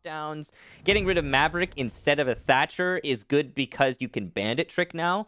downs. Getting rid of Maverick instead of a Thatcher is good because you can bandit trick now.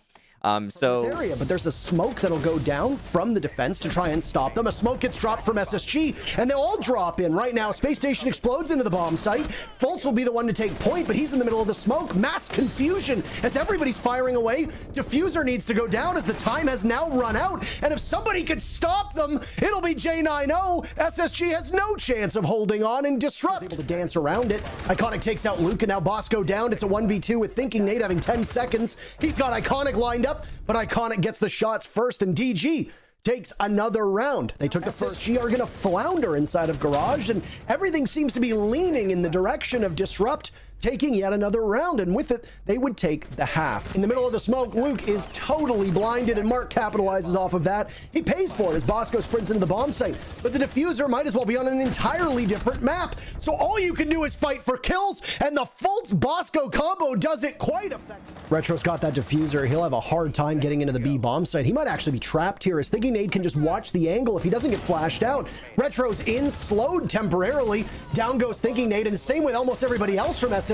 So this area, but there's a smoke that'll go down from the defense to try and stop them. A smoke gets dropped from SSG, and they'll all drop in right now. Spacstation explodes into the bomb site. Fultz will be the one to take point, but he's in the middle of the smoke. Mass confusion as everybody's firing away. Diffuser needs to go down as the time has now run out, and if somebody could stop them, it'll be J90. SSG has no chance of holding on, and Disrupt able to dance around it. Iconic takes out Luke, and now Bosco down. It's a 1v2 with Thinking Nate having 10 seconds. He's got Iconic lined up, but Iconic gets the shots first, and DG takes another round. They took the first. SSG are going to flounder inside of Garage, and everything seems to be leaning in the direction of Disrupt taking yet another round, and with it, they would take the half. In the middle of the smoke, Luke is totally blinded, and Mark capitalizes off of that. He pays for it as Bosco sprints into the bomb site, but the Diffuser might as well be on an entirely different map. So all you can do is fight for kills, and the Fultz-Bosco combo does it quite effectively. Retro's got that Diffuser. He'll have a hard time getting into the B bomb site. He might actually be trapped here, as Thinking Nade can just watch the angle if he doesn't get flashed out. Retro's in, slowed temporarily. Down goes Thinking Nade, and same with almost everybody else from SSG.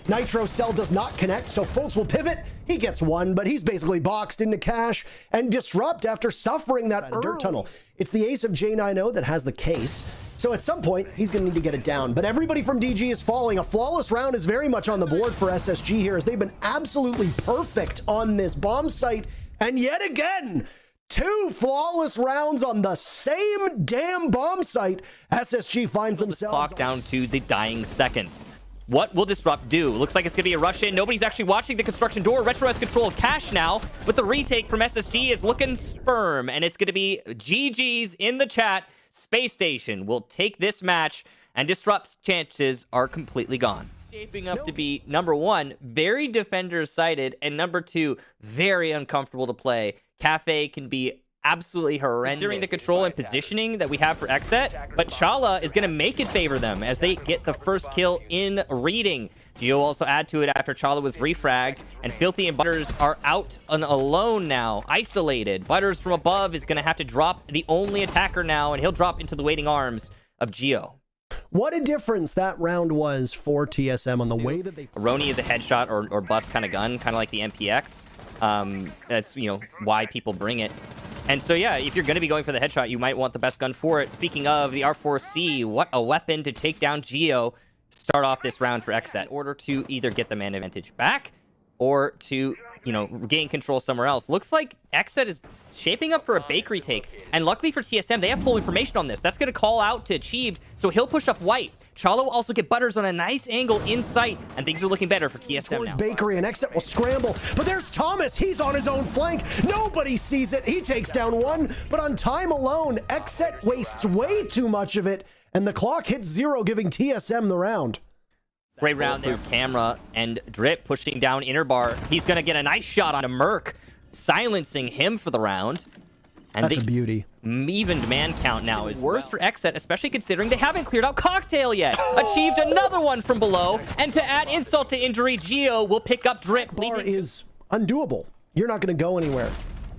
Nitro Cell does not connect, so Fultz will pivot. He gets one, but he's basically boxed into cash, and Disrupt after suffering that dirt tunnel. It's the ace of J90 that has the case, so at some point he's gonna need to get it down, but everybody from DG is falling. A flawless round is very much on the board for SSG here, as they've been absolutely perfect on this bomb site, and yet again, 2 flawless rounds on the same damn bomb site. SSG finds themselves clock down to the dying seconds. What will Disrupt do? Looks like it's going to be a rush in. Nobody's actually watching the construction door. Retro has control of cash now, but the retake from SSG is looking firm, and it's going to be GG's in the chat. Spacstation will take this match, and Disrupt's chances are completely gone. Shaping up to be, number 1, very defender-sided, and number 2, very uncomfortable to play. Cafe can be absolutely horrendous considering the control and positioning that we have for XSET, but Chala is going to make it favor them as they get the first kill in reading. Geo also add to it after Chala was refragged, and Filthy and Butters are out and alone now, isolated. Butters from above is going to have to drop the only attacker now, and he'll drop into the waiting arms of Geo. What a difference that round was for TSM on the way that they... Roni is a headshot or bust kind of gun, kind of like the MPX. That's, you know, why people bring it. And so, yeah, if you're going to be going for the headshot, you might want the best gun for it. Speaking of the R4C, what a weapon to take down Geo. Start off this round for XSET in order to either get the man advantage back or to, you know, gain control somewhere else. Looks like XSET is shaping up for a bakery take. And luckily for TSM, they have full information on this. That's going to call out to Achieved, so he'll push up white. Chala will also get Butters on a nice angle in sight, and things are looking better for TSM now. Bakery, and XSET will scramble, but there's Thomas. He's on his own flank. Nobody sees it. He takes down one, but on time alone, XSET wastes way too much of it, and the clock hits 0, giving TSM the round. Great round there. Camera and Drip pushing down inner bar. He's going to get a nice shot on a Merc, silencing him for the round. And that's a beauty. Evened man count now is worse for XSET, especially considering they haven't cleared out Cocktail yet. Achieved another one from below, and to add insult to injury, Geo will pick up Drip. Bar is undoable. You're not going to go anywhere.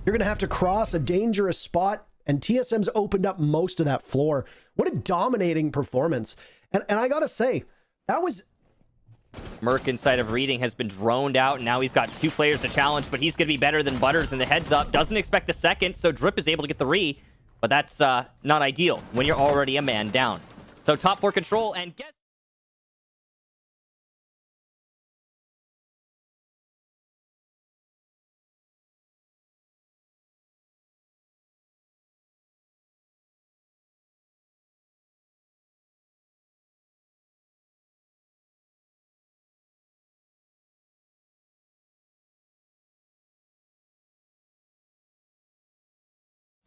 You're going to have to cross a dangerous spot, and TSM's opened up most of that floor. What a dominating performance. And I got to say, that was... Merc inside of reading has been droned out, and now he's got 2 players to challenge, but he's going to be better than Butters in the heads up. Doesn't expect the second, so Drip is able to get the re, but that's not ideal when you're already a man down. So top 4 control, and guess...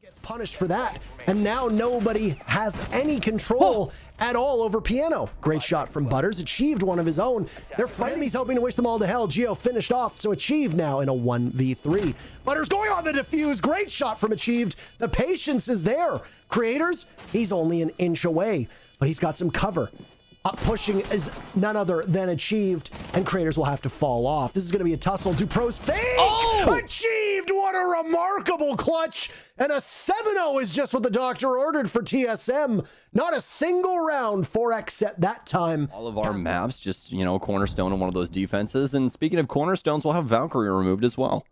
gets punished for that, and now nobody has any control at all over Piano. Great shot from Butters. Achieved one of his own. They're fighting. He's helping to wish them all to hell. Geo finished off, so Achieved now in a 1v3. Butters going on the defuse. Great shot from Achieved. The patience is there. Creators, he's only an inch away, but he's got some cover. pushing is none other than achieved, and creators will have to fall off. This is going to be a tussle. Dupro's fade achieved. What a remarkable clutch, and a 7-0 is just what the doctor ordered for TSM. Not a single round for XSET that time. All of our maps just, you know, cornerstone in one of those defenses. And speaking of cornerstones, we'll have Valkyrie removed as well.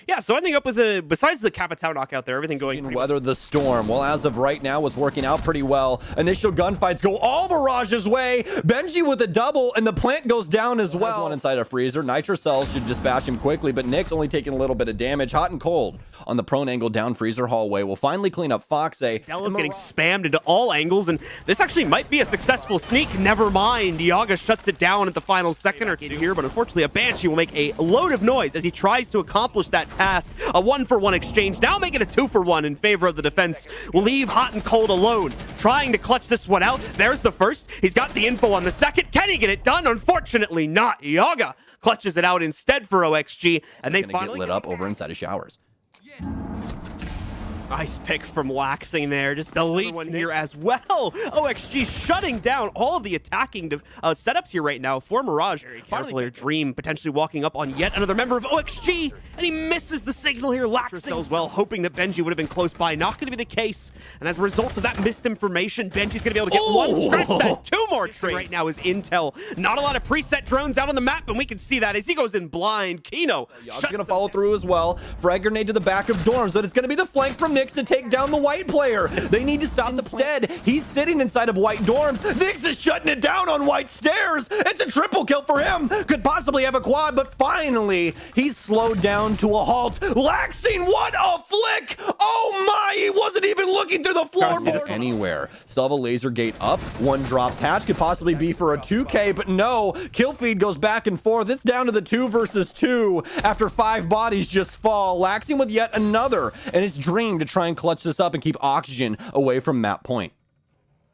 Yeah, so ending up with besides the Capitao knockout there, everything going Can weather the storm. Well, as of right now, it's working out pretty well. Initial gunfights go all Mirage's way. Benji with a double, and the plant goes down as well. One inside a freezer. Nitro cells should dispatch him quickly, but Nick's only taking a little bit of damage. Hot and cold on the prone angle down freezer hallway. We'll finally clean up Foxay. Della's getting spammed into all angles, and this actually might be a successful sneak. Never mind. Yaga shuts it down at the final second or two here, but unfortunately, a Banshee will make a load of noise as he tries to accomplish that task. A 1-for-1 exchange, now making a 2-for-1 in favor of the defense. Will leave Hot and Cold alone, trying to clutch this one out. There's the first. He's got the info on the second. Can he get it done? Unfortunately not. Yaga clutches it out instead for OXG, and they finally get lit up over inside of showers. Nice pick from Waxing there. Just deletes one here as well. OXG shutting down all of the attacking setups here right now for Mirage. Very careful here. Dream potentially walking up on yet another member of OXG, and he misses the signal here. Laxing as well, hoping that Benji would have been close by. Not going to be the case. And as a result of that missed information, Benji's going to be able to get one scratch that. Two more trades right now is intel. Not a lot of preset drones out on the map, and we can see that as he goes in blind. Kino Yog's going to follow through as well. Frag grenade to the back of dorms, but it's going to be the flank from Nyx to take down the white player. They need to stop the instead. He's sitting inside of white dorms. Nyx is shutting it down on white stairs. It's a triple kill for him. Could possibly have a quad, but finally he's slowed down to a halt. Laxing, what a flick! Oh my, he wasn't even looking through the floorboard anywhere. Still have a laser gate up. One drops hatch, could possibly be for a 2K, but no. Kill feed goes back and forth. It's down to the 2 versus 2 after 5 bodies just fall. Laxing with yet another, and it's Dream to try and clutch this up and keep oxygen away from map point.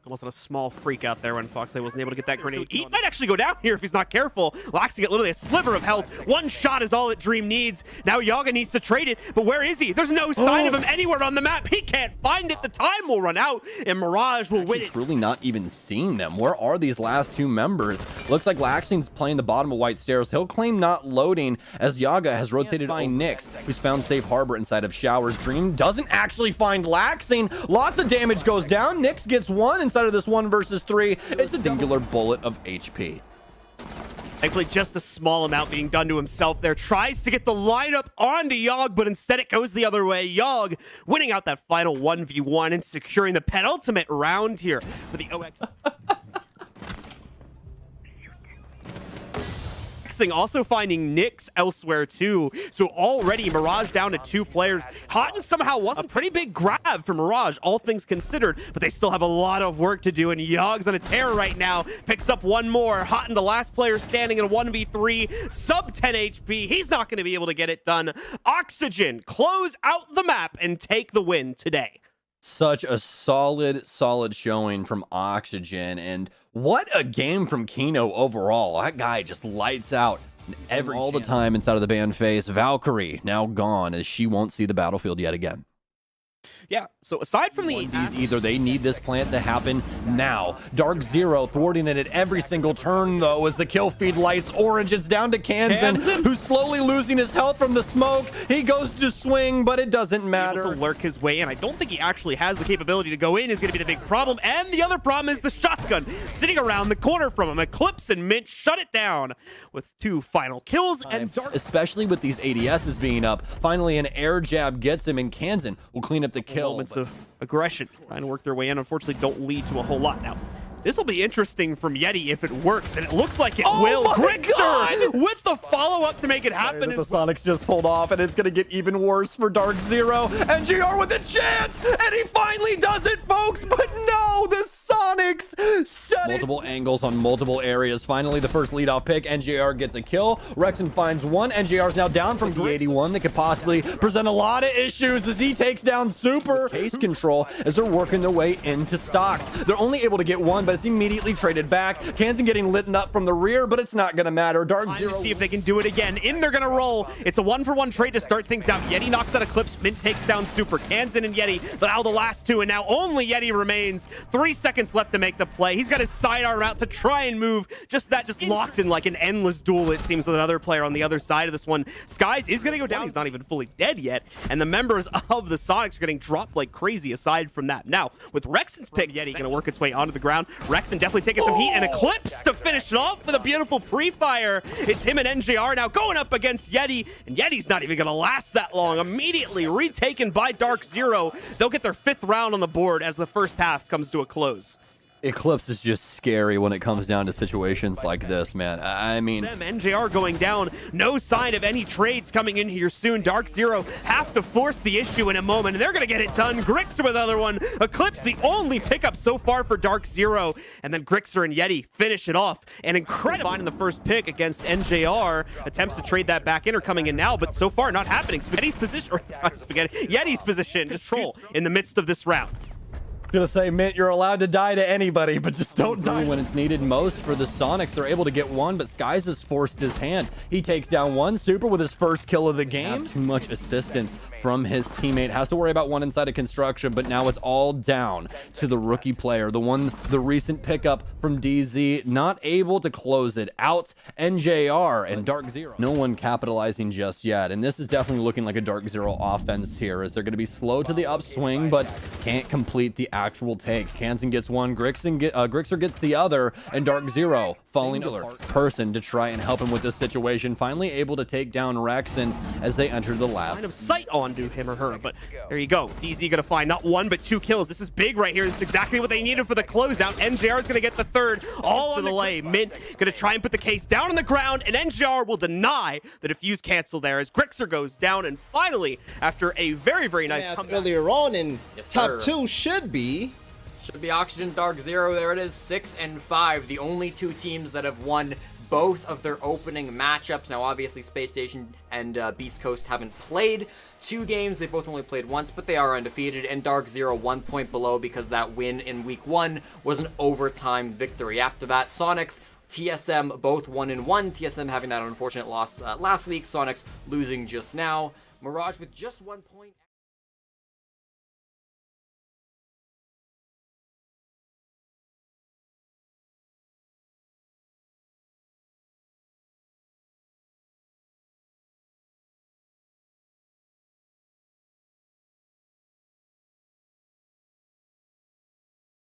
Almost a small freak out there when Foxay wasn't able to get that grenade. He might actually go down here if he's not careful. Laxing get literally a sliver of health. One shot is all that Dream needs. Now Yaga needs to trade it, but where is he? There's no sign of him anywhere on the map. He can't find it. The time will run out, and Mirage will win it. Truly not even seeing them. Where are these last 2 members? Looks like Laxing's playing the bottom of white stairs. He'll claim not loading as Yaga has rotated on Nyx, who's found safe harbor inside of showers. Dream doesn't actually find Laxing. Lots of damage goes down. Nyx gets one inside of this 1 versus 3. It's a singular bullet of HP. Thankfully, just a small amount being done to himself there. Tries to get the lineup onto Yogg, but instead it goes the other way. Yogg winning out that final 1v1 and securing the penultimate round here for the OX. Also finding Nyx elsewhere too. So already Mirage down to 2 players. Hotton somehow wasn't a pretty big grab for Mirage, all things considered, but they still have a lot of work to do, and Yogg's on a tear right now. Picks up one more. Hotton, the last player standing in a 1v3, sub 10 HP. He's not going to be able to get it done. Oxygen close out the map and take the win today. Such a solid showing from Oxygen, and what a game from Kino overall. That guy just lights out all the time inside of the band face. Valkyrie now gone as she won't see the battlefield yet again. Yeah, so aside from the either they need this plant to happen now. Dark Zero thwarting it at every single turn though as the kill feed lights orange. It's down to Kansan, who's slowly losing his health from the smoke. He goes to swing, but it doesn't matter. Able to lurk his way in. I don't think he actually has the capability to go in is going to be the big problem. And the other problem is the shotgun sitting around the corner from him. Eclipse and Mint shut it down with 2 final kills. And Dark, especially with these ADSs being up, finally an air jab gets him, and Kansan will clean up the kill. Moments of aggression trying to work their way in, unfortunately don't lead to a whole lot. Now this will be interesting from Yeti if it works, and it looks like it will. Grixer with the follow-up to make it happen. The Sonics just pulled off, and it's going to get even worse for Dark Zero. And GR with a chance, and he finally does it, folks. But no, the Sonics shut multiple angles on multiple areas. Finally, the first leadoff pick. NJR gets a kill. Rexon finds one. NJR is now down from the 81 that could possibly present a lot of issues as he takes down Super. Case control as they're working their way into stocks. They're only able to get one, but it's immediately traded back. Kansan getting lit up from the rear, but it's not going to matter. Dark Zero. See if they can do it again. In they're going to roll. It's a 1-for-1 trade to start things out. Yeti knocks out Eclipse. Mint takes down Super. Kansan and Yeti, but now the last 2, and now only Yeti remains. 3 seconds left to make the play. He's got his sidearm out to try and move. Just locked in like an endless duel, it seems, with another player on the other side of this one. Skies is going to go down. He's not even fully dead yet. And the members of the Sonics are getting dropped like crazy aside from that. Now, with Rexon's pick, Yeti going to work its way onto the ground. Rexon definitely taking some heat, and Eclipse to finish it off with a beautiful pre-fire. It's him and NJR now going up against Yeti, and Yeti's not even going to last that long. Immediately retaken by Dark Zero. They'll get their 5th round on the board as the first half comes to a close. Eclipse is just scary when it comes down to situations like this, man. I mean, NJR going down. No sign of any trades coming in here soon. Dark Zero have to force the issue in a moment, and they're going to get it done. Grixer with another one. Eclipse, the only pickup so far for Dark Zero. And then Grixer and Yeti finish it off. An incredible find in the first pick against NJR. Attempts to trade that back in are coming in now, but so far not happening. Spaghetti's position, or not Spaghetti, Yeti's position, control in the midst of this round. Gonna say, Mint, you're allowed to die to anybody, but just don't die when it's needed most. For the Sonics, they're able to get one, but Skies has forced his hand. He takes down one Super with his first kill of the game. Too much assistance from his teammate. Has to worry about one inside of construction, but now it's all down to the rookie player. The recent pickup from DZ, not able to close it out. NJR and Dark Zero. No one capitalizing just yet, and this is definitely looking like a Dark Zero offense here, as they're going to be slow to the upswing, but can't complete the actual take. Kansan gets one, Grixer gets the other, and Dark Zero falling to person to try and help him with this situation. Finally able to take down Rexon as they enter the last. Line of sight onto him or her, but there you go. DZ gonna find not 1 but 2 kills. This is big right here. This is exactly what they needed for the closeout. NJR is gonna get the 3rd, all on the delay. Mint gonna try and put the case down on the ground, and NJR will deny the defuse cancel there as Grixer goes down. And finally, after a very, very nice comeback earlier on in top 2 should be Oxygen Dark Zero. There it is, 6 and 5, the only 2 teams that have won both of their opening matchups. Now obviously Spacstation and Beast Coast haven't played 2 games, they both only played once, but they are undefeated, and Dark Zero 1 point below because that win in week 1 was an overtime victory. After that, Sonics, TSM both 1-1, TSM having that unfortunate loss last week, Sonics losing just now. Mirage with just 1 point.